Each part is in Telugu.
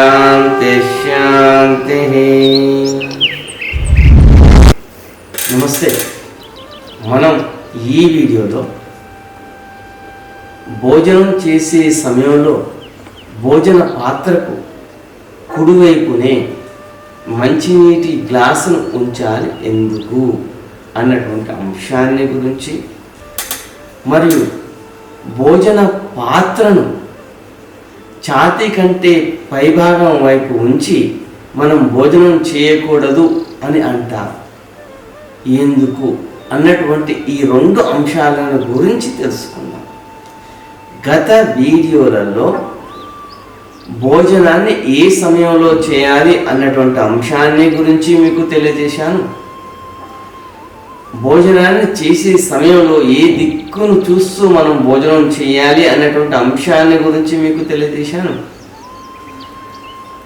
శాంతి శాంతి. నమస్తే. మనం ఈ వీడియోలో భోజనం చేసే సమయంలో భోజన పాత్రకు కుడివైపునే మంచినీటి గ్లాసును ఉంచాలి ఎందుకు అన్నటువంటి అంశాన్ని గురించి, మరియు భోజన పాత్రను ఛాతీ కంటే పైభాగం వైపు ఉంచి మనం భోజనం చేయకూడదు అని అంటారు ఎందుకు అన్నటువంటి ఈ రెండు అంశాలను గురించి తెలుసుకుందాం. గత వీడియోలలో భోజనాన్ని ఏ సమయంలో చేయాలి అన్నటువంటి అంశాన్ని గురించి మీకు తెలియజేశాను. భోజనాన్ని చేసే సమయంలో ఏ దిక్కును చూస్తూ మనం భోజనం చేయాలి అన్నటువంటి అంశాన్ని గురించి మీకు తెలియజేశాను.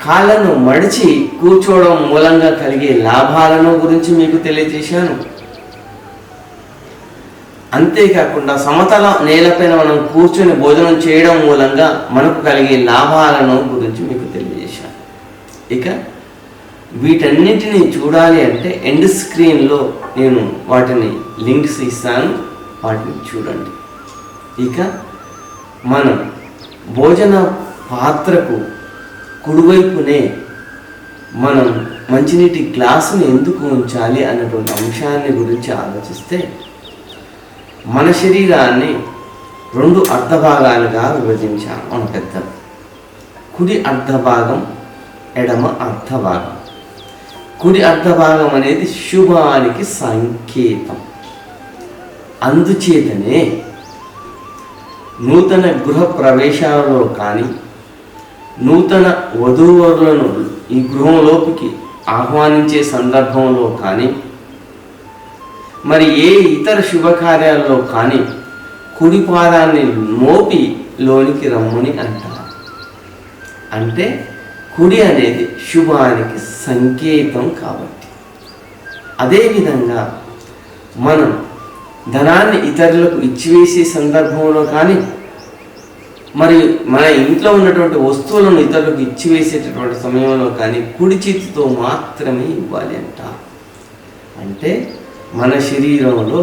కాళ్ళను మడిచి కూర్చోవడం మూలంగా కలిగే లాభాలను గురించి మీకు తెలియజేశాను. అంతేకాకుండా సమతల నేలపైన మనం కూర్చొని భోజనం చేయడం మూలంగా మనకు కలిగే లాభాలను గురించి మీకు తెలియజేశాను. ఇక వీటన్నిటిని చూడాలి అంటే ఎండ్ స్క్రీన్లో నేను వాటిని లింక్స్ ఇస్తాను, వాటిని చూడండి. ఇక మనం భోజన పాత్రకు కుడివైపునే మనం మంచినీటి గ్లాసును ఎందుకు ఉంచాలి అన్నటువంటి అంశాన్ని గురించి ఆలోచిస్తే, మన శరీరాన్ని రెండు అర్ధభాగాలుగా విభజించాలి మన పెద్దలు. కుడి అర్ధభాగం, ఎడమ అర్ధభాగం. కుడి అర్ధభాగం అనేది శుభానికి సంకేతం. అందుచేతనే నూతన గృహ ప్రవేశాలలో కానీ, నూతన వధూవరులను ఈ గృహంలోకి ఆహ్వానించే సందర్భంలో కానీ, మరి ఏ ఇతర శుభకార్యాల్లో కానీ కుడి పాదాన్ని మోపి లోనికి రమ్మని అంటారు. అంటే కుడి అనేది శుభానికి సంకేతం కాబట్టి. అదేవిధంగా మనం ధనాన్ని ఇతరులకు ఇచ్చివేసే సందర్భంలో కానీ, మరియు మన ఇంట్లో ఉన్నటువంటి వస్తువులను ఇతరులకు ఇచ్చివేసేటటువంటి సమయంలో కానీ కుడి చేతితో మాత్రమే ఇవ్వాలి అంటారు. అంటే మన శరీరంలో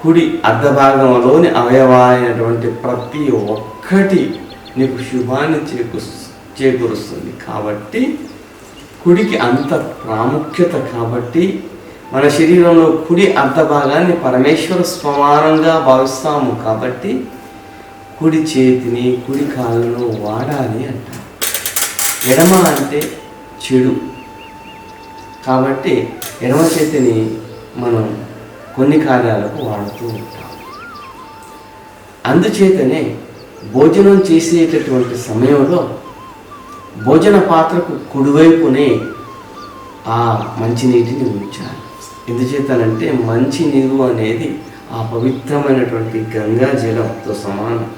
కుడి అర్ధభాగంలోని అవయవాలైనటువంటి ప్రతి ఒక్కటి నీకు శుభాన్ని చేకూరుస్తుంది. కాబట్టి కుడికి అంత ప్రాముఖ్యత. కాబట్టి మన శరీరంలో కుడి అర్ధభాగాన్ని పరమేశ్వర స్వమానంగా భావిస్తాము. కాబట్టి కుడి చేతిని, కుడి కాళ్ళను వాడాలి అంటారు. ఎడమ అంటే చెడు కాబట్టి ఎడమ చేతిని మనం కొన్ని కార్యాలకు వాడుతూ ఉంటాం. అందుచేతనే భోజనం చేసేటటువంటి సమయంలో భోజన పాత్రకు కుడివైపునే ఆ మంచినీటిని ఉంచాలి. ఎందుచేతనంటే మంచినీరు అనేది ఆ పవిత్రమైనటువంటి గంగా జలంతో సమానం.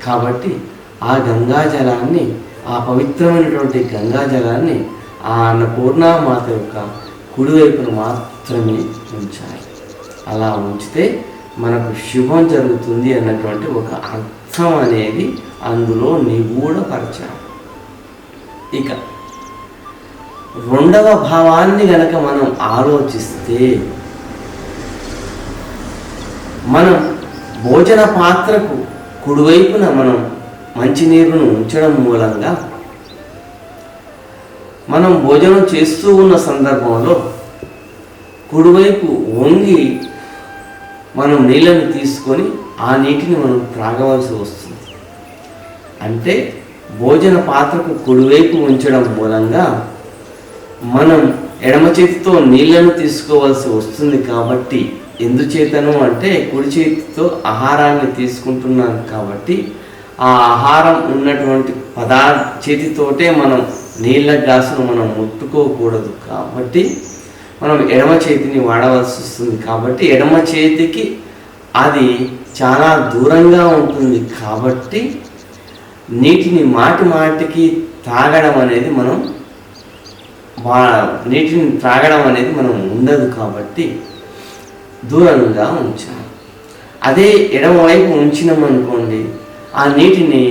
కాబట్టి ఆ గంగా జలాన్ని, ఆ పవిత్రమైనటువంటి గంగా జలాన్ని ఆ అన్నపూర్ణామాత యొక్క కుడివైపున మాత్రమే ఉంచాలి. అలా ఉంచితే మనకు శుభం జరుగుతుంది అన్నటువంటి ఒక అర్థం అనేది అందులో నిగూఢపరచాలి. ఇక రెండవ భావాన్ని గనక మనం ఆలోచిస్తే, మనం భోజన పాత్రకు కుడివైపున మనం మంచినీరును ఉంచడం మూలంగా మనం భోజనం చేస్తూ ఉన్న సందర్భంలో కుడివైపు వంగి మనం నీళ్ళని తీసుకొని ఆ నీటిని మనం త్రాగవలసి వస్తుంది. అంటే భోజన పాత్రకు కుడివైపు ఉంచడం మూలంగా మనం ఎడమ చేతితో నీళ్లను తీసుకోవాల్సి వస్తుంది. కాబట్టి ఎందుచేతను అంటే కుడి చేతితో ఆహారాన్ని తీసుకుంటున్నాం కాబట్టి ఆ ఆహారం ఉన్నటువంటి చేతితోటే మనం నీళ్ళ గ్లాసును మనం ముట్టుకోకూడదు. కాబట్టి మనం ఎడమ చేతిని వాడవలసి వస్తుంది. కాబట్టి ఎడమ చేతికి అది చాలా దూరంగా ఉంటుంది. కాబట్టి నీటిని మాటికి తాగడం అనేది మనం ఉండదు. కాబట్టి దూరంగా ఉంచాలి. అదే ఎడమవైపు ఉంచినామనుకోండి, ఆ నీటిని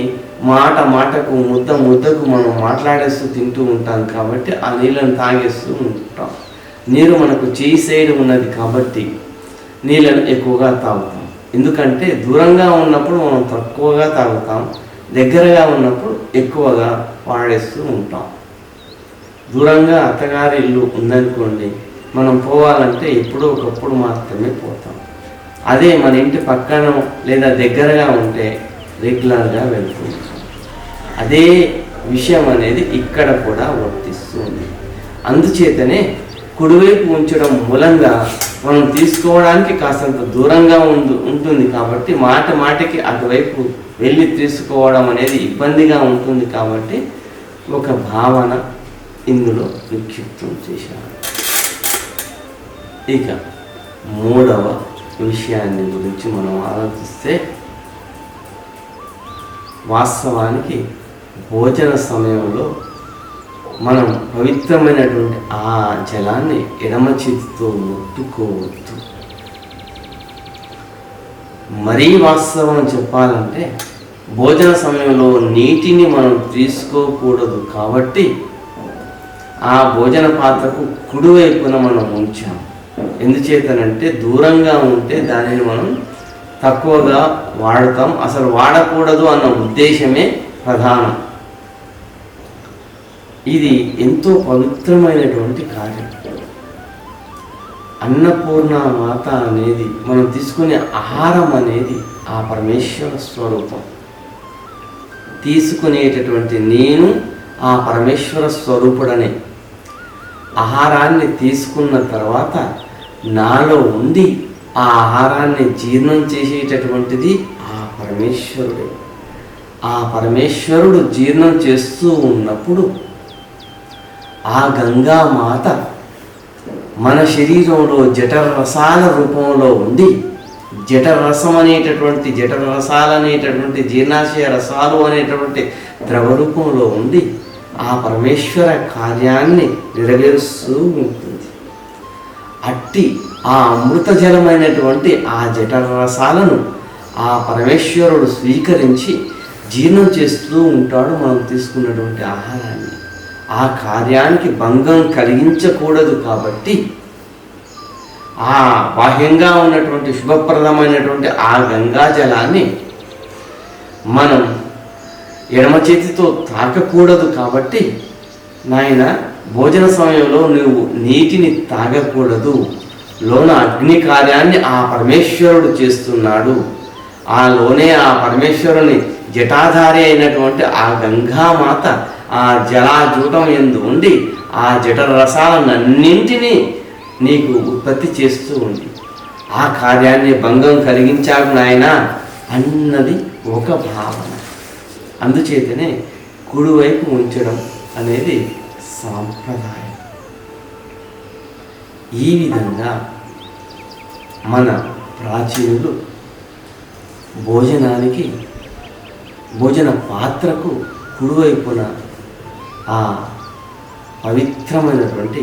మాట మాటకు ముద్ద ముద్దకు మనం మాట్లాడేస్తూ తింటూ ఉంటాం కాబట్టి ఆ నీళ్ళని తాగేస్తూ ఉంటాం. నీరు మనకు చేయి సైడ్ ఉన్నది కాబట్టి నీళ్ళను ఎక్కువగా తాగుతాం. ఎందుకంటే దూరంగా ఉన్నప్పుడు మనం తక్కువగా తాగుతాం, దగ్గరగా ఉన్నప్పుడు ఎక్కువగా వాడేస్తూ ఉంటాం. దూరంగా అత్తగారి ఇల్లు ఉందనుకోండి, మనం పోవాలంటే ఎప్పుడో ఒకప్పుడు మాత్రమే పోతాం. అదే మన ఇంటి పక్కన లేదా దగ్గరగా ఉంటే రెగ్యులర్గా వెళ్తూ ఉంటాం. అదే విషయం అనేది ఇక్కడ కూడా వర్తిస్తుంది. అందుచేతనే కుడివైపు ఉంచడం మూలంగా మనం తీసుకోవడానికి కాస్తంత దూరంగా ఉంటుంది కాబట్టి మాటకి అటువైపు వెళ్ళి తీసుకోవడం అనేది ఇబ్బందిగా ఉంటుంది కాబట్టి ఒక భావన ఇందులో నిక్షిప్తం చేశారు. ఇక మూడవ విషయాన్ని గురించి మనం ఆలోచిస్తే, వాస్తవానికి భోజన సమయంలో మనం పవిత్రమైనటువంటి ఆ జలాన్ని ఎడమ చేతితో ముట్టుకోవద్దు. మరీ వాస్తవం చెప్పాలంటే భోజన సమయంలో నీటిని మనం తీసుకోకూడదు కాబట్టి ఆ భోజన పాత్రకు కుడివైపున మనం ఉంచాం. ఎందుచేతనంటే దూరంగా ఉంటే దానిని మనం తక్కువగా వాడతాం, అసలు వాడకూడదు అన్న ఉద్దేశమే ప్రధానం. ఇది ఎంతో పవిత్రమైనటువంటి కార్యం. అన్నపూర్ణ మాత అనేది మనం తీసుకునే ఆహారం అనేది ఆ పరమేశ్వర స్వరూపం. తీసుకునేటటువంటి నేను ఆ పరమేశ్వర స్వరూపుడనే. ఆహారాన్ని తీసుకున్న తర్వాత నాలో ఉండి ఆ ఆహారాన్ని జీర్ణం చేసేటటువంటిది ఆ పరమేశ్వరుడే. ఆ పరమేశ్వరుడు జీర్ణం చేస్తూ ఉన్నప్పుడు ఆ గంగామాత మన శరీరంలో జఠరరసాల రూపంలో ఉండి, జఠరరసం అనేటటువంటి జఠరరసాలనేటటువంటి జీర్ణాశయ రసాలు అనేటటువంటి ద్రవ రూపంలో ఉండి ఆ పరమేశ్వర కార్యాన్ని నెరవేరుస్తూ ఉంటుంది. అట్టి ఆ అమృత జలమైనటువంటి ఆ జఠరరసాలను ఆ పరమేశ్వరుడు స్వీకరించి జీర్ణం చేస్తూ ఉంటాడు మనం తీసుకున్నటువంటి ఆహారాన్ని. ఆ కార్యానికి భంగం కలిగించకూడదు కాబట్టి ఆ బాహ్యంగా ఉన్నటువంటి శుభప్రదమైనటువంటి ఆ గంగా జలాన్ని మనం ఎడమ చేతితో తాకకూడదు కాబట్టి, నాయన భోజన సమయంలో నువ్వు నీటిని తాగకూడదు, లోన అగ్ని కార్యాన్ని ఆ పరమేశ్వరుడు చేస్తున్నాడు, ఆ లోనే ఆ పరమేశ్వరుని జటాధారి అయినటువంటి ఆ గంగామాత ఆ జలాజూటం యందు ఉండి ఆ జఠర రసాలన్నింటినీ నీకు ఉత్పత్తి చేస్తూ ఉంది. ఆ కార్యాన్ని భంగం కలిగించాడు నాయన అన్నది ఒక భావన. అందుచేతనే కుడివైపు ఉంచడం అనేది సాంప్రదాయం. ఈ విధంగా మన ప్రాచీనులు భోజన పాత్రకు కుడివైపున ఆ పవిత్రమైనటువంటి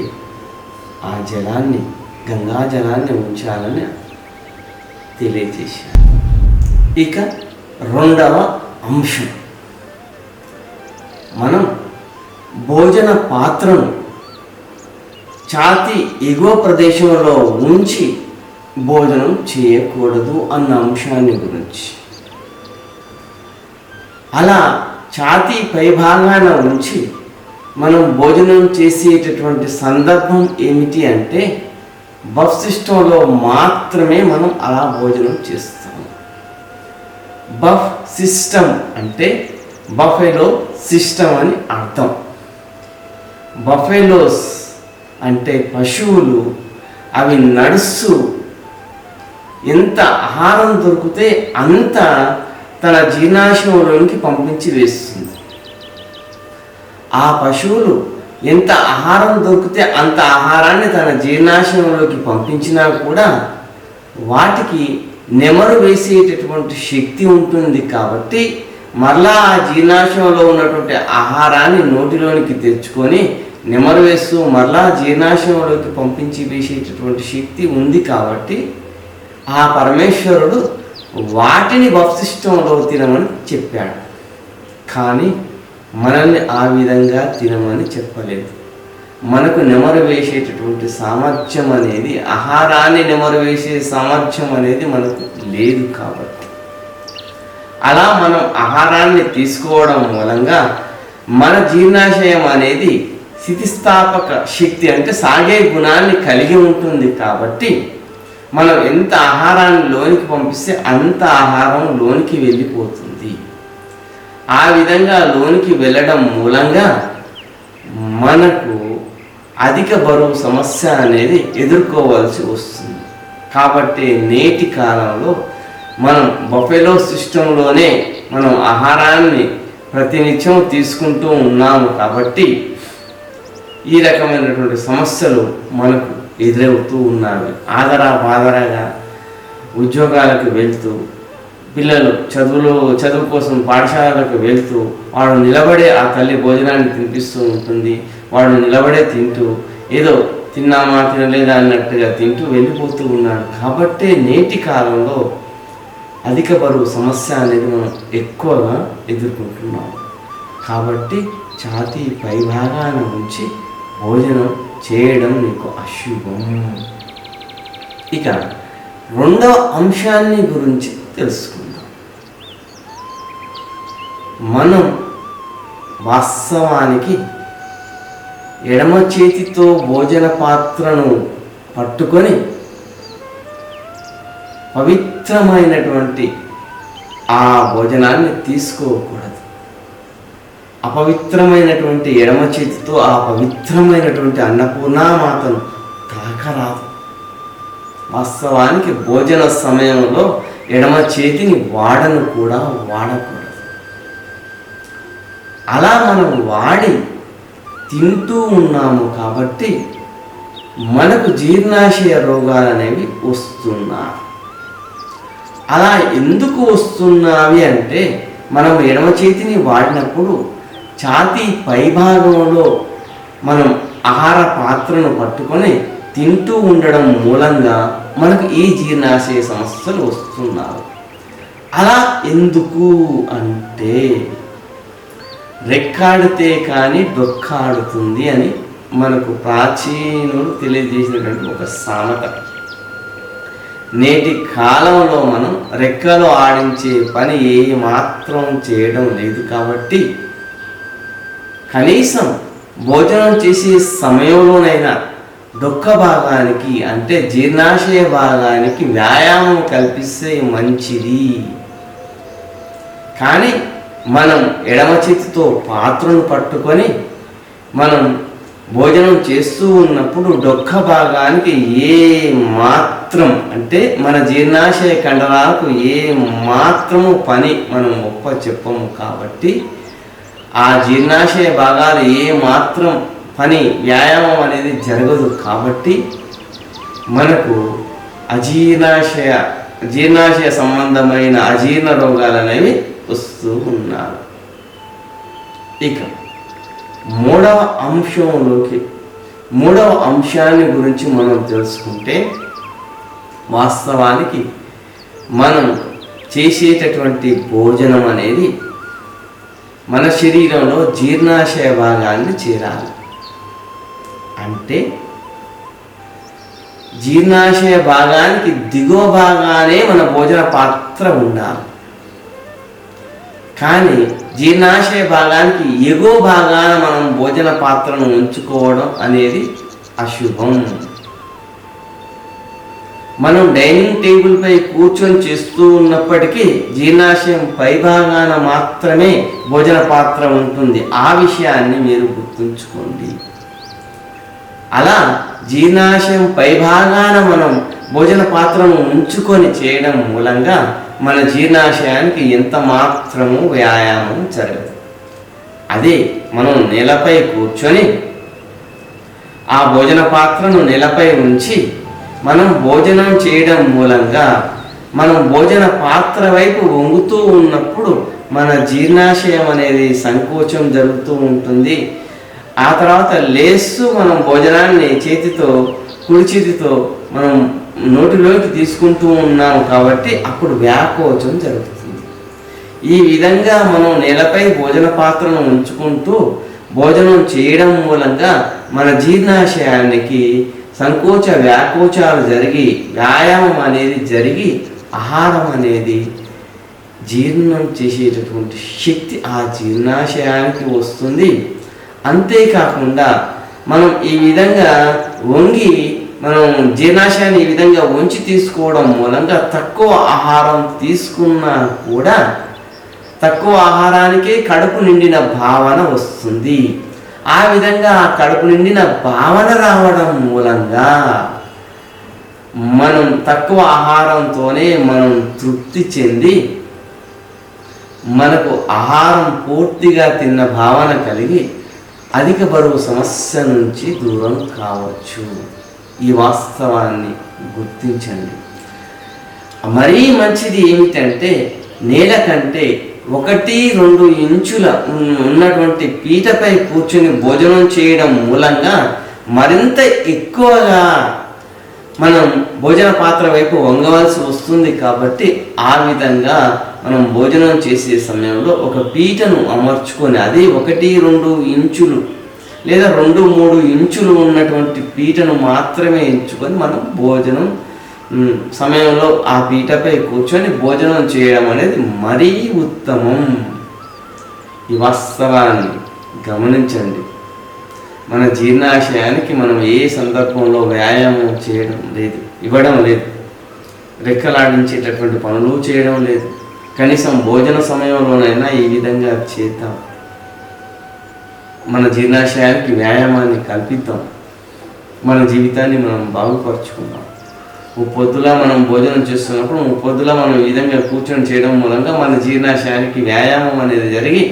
ఆ జలాన్ని, గంగా జలాన్ని ఉంచాలని తెలియజేశారు. ఇక రెండవ అంశం, మనం భోజన పాత్రను ఛాతీ ఎగువ ప్రదేశంలో ఉంచి భోజనం చేయకూడదు అన్న అంశాన్ని గురించి. అలా ఛాతీ పైభాగాన ఉంచి మనం భోజనం చేసేటటువంటి సందర్భం ఏమిటి అంటే, బఫ్ సిస్టంలో మాత్రమే మనం అలా భోజనం చేస్తాము. బఫ్ సిస్టమ్ అంటే బఫెలో సిస్టమ్ అని అర్థం. బఫెలోస్ అంటే పశువులు, అవి నడుస్తూ ఎంత ఆహారం దొరికితే అంత తన జీర్ణాశయంలోనికి పంపించి వేస్తుంది. ఆ పశువులు ఎంత ఆహారం దొరికితే అంత ఆహారాన్ని తన జీర్ణాశయంలోకి పంపించినా కూడా వాటికి నెమరు వేసేటటువంటి శక్తి ఉంటుంది కాబట్టి మరలా ఆ జీర్ణాశయంలో ఉన్నటువంటి ఆహారాన్ని నోటిలోనికి తెచ్చుకొని నెమరు వేస్తూ మరలా జీర్ణాశయంలోకి పంపించి వేసేటటువంటి శక్తి ఉంది కాబట్టి ఆ పరమేశ్వరుడు వాటిని బఫ్ సిస్టంలో తినమని చెప్పాడు. కానీ మనల్ని ఆ విధంగా తినమని చెప్పలేదు. మనకు నెమరు వేసేటటువంటి సామర్థ్యం అనేది, ఆహారాన్ని నెమరు వేసే సామర్థ్యం అనేది మనకు లేదు. కాబట్టి అలా మనం ఆహారాన్ని తీసుకోవడం మూలంగా మన జీర్ణాశయం అనేది స్థితిస్థాపక శక్తి అంటే సాగే గుణాన్ని కలిగి ఉంటుంది. కాబట్టి మనం ఎంత ఆహారాన్ని లోనికి పంపిస్తే అంత ఆహారం లోనికి వెళ్ళిపోతుంది. ఆ విధంగా లోనికి వెళ్ళడం మూలంగా మనకు అధిక బరువు సమస్య అనేది ఎదుర్కోవాల్సి వస్తుంది. కాబట్టి నేటి కాలంలో మనం బఫెలో సిస్టంలోనే మనం ఆహారాన్ని ప్రతినిత్యం తీసుకుంటూ ఉన్నాము. కాబట్టి ఈ రకమైనటువంటి సమస్యలు మనకు ఎదురవుతూ ఉన్నవి. బాదరాగా ఉద్యోగాలకు వెళ్తూ, పిల్లలు చదువు కోసం పాఠశాలకు వెళ్తూ, వాడు నిలబడే ఆ తల్లి భోజనాన్ని తినిపిస్తూ ఉంటుంది. వాడు నిలబడే తింటూ ఏదో తిన్నామా తినలేదా అన్నట్టుగా తింటూ వెళ్ళిపోతూ ఉన్నాడు. కాబట్టి నేటి కాలంలో అధిక బరువు సమస్య అనేది మనం ఎక్కువగా ఎదుర్కొంటున్నాం. కాబట్టి ఛాతీ పైభాగాన ఉంచి భోజనం చేయడం నీకు అశుభం. ఇక రెండవ అంశాన్ని గురించి తెలుసుకుందాం. మనం వాస్తవానికి ఎడమ చేతితో భోజన పాత్రను పట్టుకొని పవిత్రమైనటువంటి ఆ భోజనాన్ని తీసుకోకూడదు. అపవిత్రమైనటువంటి ఎడమ చేతితో ఆ పవిత్రమైనటువంటి అన్నపూర్ణామాతను తాకరాదు. వాస్తవానికి భోజన సమయంలో ఎడమ చేతిని వాడకూడదు. అలా మనం వాడి తింటూ ఉన్నాము కాబట్టి మనకు జీర్ణాశయ రోగాలు అనేవి వస్తున్నాయి. అలా ఎందుకు వస్తున్నావి అంటే, మనం ఎడమ చేతిని వాడినప్పుడు ఛాతీ పైభాగంలో మనం ఆహార పాత్రను పట్టుకొని తింటూ ఉండడం మూలంగా మనకు ఈ జీర్ణాశయ సమస్యలు వస్తున్నాయి. అలా ఎందుకు అంటే, రెక్కాడితే కానీ డొక్కాడుతుంది అని మనకు ప్రాచీనులు తెలియజేసినటువంటి ఒక సామెత. నేటి కాలంలో మనం రెక్కలు ఆడించే పని ఏ మాత్రం చేయడం లేదు. కాబట్టి కనీసం భోజనం చేసే సమయంలోనైనా డొక్క భాగానికి అంటే జీర్ణాశయ భాగానికి వ్యాయామం కల్పిస్తే మంచిది. కానీ మనం ఎడమ చేతితో పాత్రను పట్టుకొని మనం భోజనం చేస్తూ ఉన్నప్పుడు డొక్క భాగానికి ఏ మాత్రం అంటే మన జీర్ణాశయ కండరాలకు ఏ మాత్రము పని మనం చెప్పము. కాబట్టి ఆ జీర్ణాశయ భాగాలు ఏ మాత్రం పని వ్యాయామం అనేది జరగదు. కాబట్టి మనకు జీర్ణాశయ సంబంధమైన అజీర్ణ రోగాలు అనేవి వస్తూ ఉన్నారు. ఇక మూడవ అంశాన్ని గురించి మనం తెలుసుకుంటే, వాస్తవానికి మనం చేసేటటువంటి భోజనం అనేది మన శరీరంలో జీర్ణాశయ భాగాన్ని చేరాలి. అంటే జీర్ణాశయ భాగానికి దిగువ భాగానే మన భోజన పాత్ర ఉండాలి. కానీ జీర్ణాశయ భాగానికి ఎగువ భాగాన మనం భోజన పాత్రను ఉంచుకోవడం అనేది అశుభం. మనం డైనింగ్ టేబుల్ పై కూర్చొని చేస్తూ ఉన్నప్పటికీ జీర్ణాశయం పై భాగాన మాత్రమే భోజన పాత్ర ఉంటుంది. ఆ విషయాన్ని మీరు గుర్తుంచుకోండి. అలా జీర్ణాశయం పై భాగాన మనం భోజన పాత్రను ఉంచుకొని చేయడం మూలంగా మన జీర్ణాశయానికి ఎంత మాత్రము వ్యాయామం జరగదు. అదే మనం నేలపై కూర్చొని ఆ భోజన పాత్రను నేలపై ఉంచి మనం భోజనం చేయడం మూలంగా మనం భోజన పాత్ర వైపు వంగుతూ ఉన్నప్పుడు మన జీర్ణాశయం అనేది సంకోచం జరుగుతూ ఉంటుంది. ఆ తర్వాత లేస్తూ మనం భోజనాన్ని కుడి చేతితో మనం నోటిలోకి తీసుకుంటూ ఉన్నాము. కాబట్టి అప్పుడు వ్యాకోచం జరుగుతుంది. ఈ విధంగా మనం నేలపై భోజన పాత్రను ఉంచుకుంటూ భోజనం చేయడం మూలంగా మన జీర్ణాశయానికి సంకోచ వ్యాకోచాలు జరిగి వ్యాయామం అనేది జరిగి ఆహారం అనేది జీర్ణం చేసేటటువంటి శక్తి ఆ జీర్ణాశయానికి వస్తుంది. అంతేకాకుండా మనం ఈ విధంగా వంగి మనం జీర్ణాశయాన్ని ఈ విధంగా వంచి తీసుకోవడం మూలంగా తక్కువ ఆహారం తీసుకున్నా కూడా తక్కువ ఆహారానికే కడుపు నిండిన భావన వస్తుంది. ఆ విధంగా ఆ కడుపు నిండిన భావన రావడం మూలంగా మనం తక్కువ ఆహారంతోనే మనం తృప్తి చెంది మనకు ఆహారం పూర్తిగా తిన్న భావన కలిగి అధిక బరువు సమస్య నుంచి దూరం కావచ్చు. ఈ వాస్తవాన్ని గుర్తించండి. మరీ మంచిది ఏమిటంటే నేల కంటే 1-2 ఇంచుల ఉన్నటువంటి పీటపై కూర్చొని భోజనం చేయడం మూలంగా మరింత ఎక్కువగా మనం భోజన పాత్ర వైపు వంగవలసి వస్తుంది. కాబట్టి ఆ విధంగా మనం భోజనం చేసే సమయంలో ఒక పీటను అమర్చుకొని అదే 1-2 ఇంచులు లేదా 2-3 ఇంచులు ఉన్నటువంటి పీటను మాత్రమే ఎంచుకొని మనం భోజనం సమయంలో ఆ పీటపై కూర్చొని భోజనం చేయడం అనేది మరీ ఉత్తమం. ఈ వాస్తవాన్ని గమనించండి. మన జీర్ణాశయానికి మనం ఏ సందర్భంలో వ్యాయామం చేయడం లేదు, ఇవ్వడం లేదు, రెక్కలాడించేటటువంటి పనులు చేయడం లేదు. కనీసం భోజన సమయంలోనైనా ఈ విధంగా చేద్దాం. మన జీర్ణాశయానికి వ్యాయామాన్ని కల్పిద్దాం. మన జీవితాన్ని మనం బాగుపరుచుకుందాం. పొద్దులా మనం భోజనం చేస్తున్నప్పుడు పొద్దులా మనం ఈ విధంగా కూర్చొని చేయడం మూలంగా మన జీర్ణాశయానికి వ్యాయామం అనేది జరిగి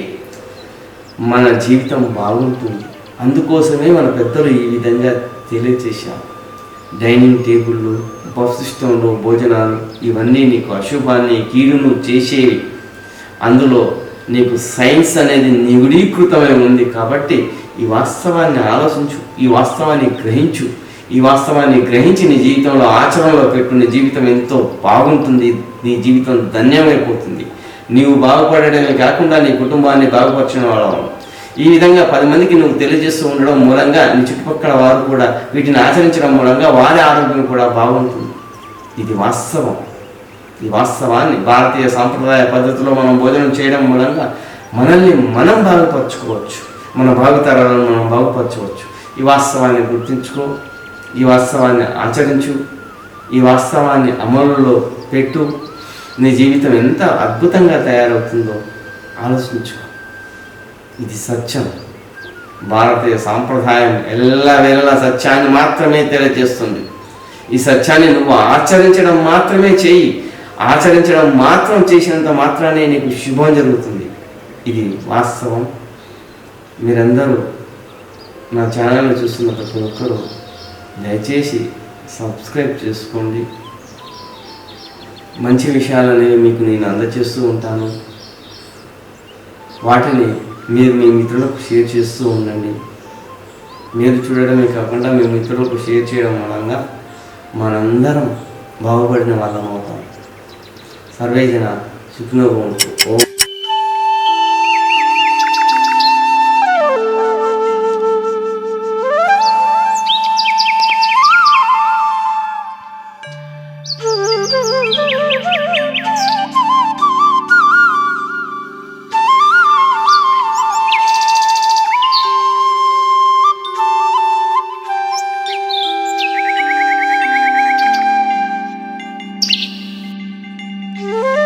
మన జీవితం బాగుంటుంది. అందుకోసమే మన పెద్దలు ఈ విధంగా తెలియచేశారు. డైనింగ్ టేబుళ్ళు, బఫ్ సిస్టంలో భోజనాలు ఇవన్నీ నీకు అశుభాన్ని కీడును చేసేవి. అందులో నీకు సైన్స్ అనేది నిగుడీకృతమై ఉంది. కాబట్టి ఈ వాస్తవాన్ని ఆలోచించు, ఈ వాస్తవాన్ని గ్రహించు. ఈ వాస్తవాన్ని గ్రహించి నీ జీవితంలో ఆచరణలో పెట్టు. నీ జీవితం ఎంతో బాగుంటుంది. నీ జీవితం ధన్యమైపోతుంది. నీవు బాగుపడడమే కాకుండా నీ కుటుంబాన్ని బాగుపరిచిన వాళ్ళం. ఈ విధంగా 10 మందికి నువ్వు తెలియజేస్తూ ఉండడం మూలంగా నీ చుట్టుపక్కల వారు కూడా వీటిని ఆచరించడం మూలంగా వారి ఆరోగ్యం కూడా బాగుంటుంది. ఇది వాస్తవం. ఈ వాస్తవాన్ని భారతీయ సాంప్రదాయ పద్ధతిలో మనం భోజనం చేయడం మూలంగా మనల్ని మనం బాగుపరచుకోవచ్చు. మన భావితరాలను మనం బాగుపరచవచ్చు. ఈ వాస్తవాన్ని గుర్తించుకో. ఈ వాస్తవాన్ని ఆచరించు. ఈ వాస్తవాన్ని అమలులో పెట్టు. నీ జీవితం ఎంత అద్భుతంగా తయారవుతుందో ఆలోచించుకో. ఇది సత్యం. భారతీయ సాంప్రదాయం ఎల్లవేళలా సత్యాన్ని మాత్రమే తెలియజేస్తుంది. ఈ సత్యాన్ని నువ్వు ఆచరించడం మాత్రమే చేయి. ఆచరించడం మాత్రం చేసినంత మాత్రానే నీకు శుభం జరుగుతుంది. ఇది వాస్తవం. మీరందరూ నా ఛానల్ని చూస్తున్న ప్రతి ఒక్కరూ దయచేసి సబ్స్క్రైబ్ చేసుకోండి. మంచి విషయాలనేవి మీకు నేను అందజేస్తూ ఉంటాను. వాటిని మీరు మీ మిత్రులకు షేర్ చేస్తూ ఉండండి. మీరు చూడడమే కాకుండా మీ మిత్రులకు షేర్ చేయడం మూలంగా మనందరం బాగుపడిన వాళ్ళం అవుతాం. సర్వే జన సుఖినో భవంతు.